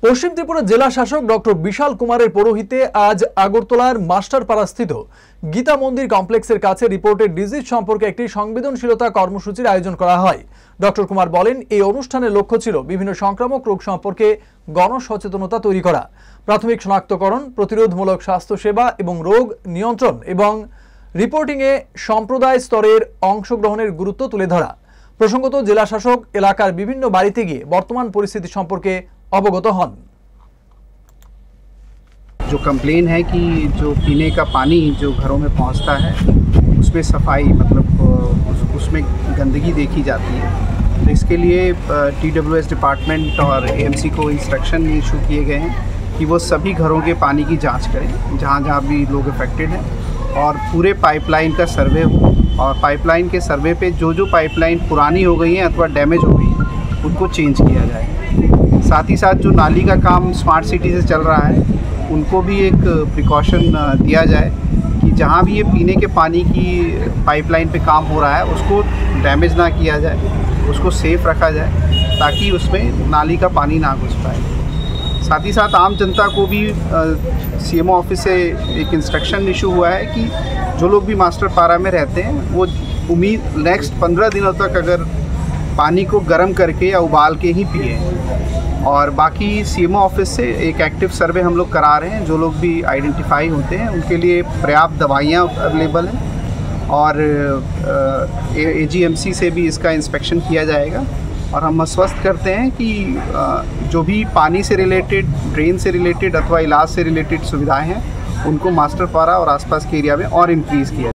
পশ্চিম ত্রিপুরা জেলা শাসক ডক্টর বিশাল কুমারের পৌরোহিত্যে আজ আগরতলার মাস্টারপাড়াস্থিত গীতা মন্দির কমপ্লেক্সের কাছে রিপোর্টেড ডিজিজ সম্পর্কে একটি সংবেদনশীলতা কর্মসূচির আয়োজন করা হয়। ডক্টর কুমার বলেন, এই অনুষ্ঠানের লক্ষ্য ছিল বিভিন্ন সংক্রামক রোগ সম্পর্কে গণসচেতনতা তৈরি করা, প্রাথমিক শনাক্তকরণ, প্রতিরোধমূলক স্বাস্থ্যসেবা এবং রোগ নিয়ন্ত্রণ এবং রিপোর্টিংয়ে সম্প্রদায় স্তরের অংশগ্রহণের গুরুত্ব তুলে ধরা। প্রসঙ্গত, জেলা শাসক এলাকার বিভিন্ন বাড়িতে গিয়ে বর্তমান পরিস্থিতি সম্পর্কে অবগত হন। जो कंप्लेन है कि जो पीने का पानी जो घरों में पहुंचता है उसमें सफाई मतलब उसमें गंदगी देखी जाती है, तो इसके लिए TWS डिपार्टमेंट और AMC को इंस्ट्रक्शन इशू किए गए हैं कि वो सभी घरों के पानी की जांच करें जहां जहां भी लोग अफेक्टेड हैं, और पूरे पाइपलाइन का सर्वे हो, और पाइपलाइन के सर्वे पे जो जो पाइपलाइन पुरानी हो गई हैं अथवा डैमेज हो गई है उनको चेंज किया जाए। साथ ही साथ जो नाली का काम स्मार्ट सिटी से चल रहा है उनको भी एक प्रिकॉशन दिया जाए कि जहाँ भी ये पीने के पानी की पाइपलाइन पे काम हो रहा है उसको डैमेज ना किया जाए, उसको सेफ़ रखा जाए ताकि उसमें नाली का पानी ना घुस पाए। साथ ही साथ आम जनता को भी CMO ऑफिस से एक इंस्ट्रक्शन इशू हुआ है कि जो लोग भी मास्टरपाड़ा में रहते हैं वो नेक्स्ट 15 दिनों तक अगर पानी को गर्म करके या उबाल के ही पिए, और बाकी CMO ऑफिस से एक एक्टिव सर्वे हम लोग करा रहे हैं। जो लोग भी आइडेंटिफाई होते हैं उनके लिए पर्याप्त दवाइयाँ अवेलेबल हैं, और AGMC से भी इसका इंस्पेक्शन किया जाएगा। और हम आश्वस्त करते हैं कि जो भी पानी से रिलेटेड, ड्रेन से रिलेटेड अथवा इलाज से रिलेटेड सुविधाएं हैं उनको मास्टरपाड़ा और आसपास के एरिया में और इंक्रीज़ किया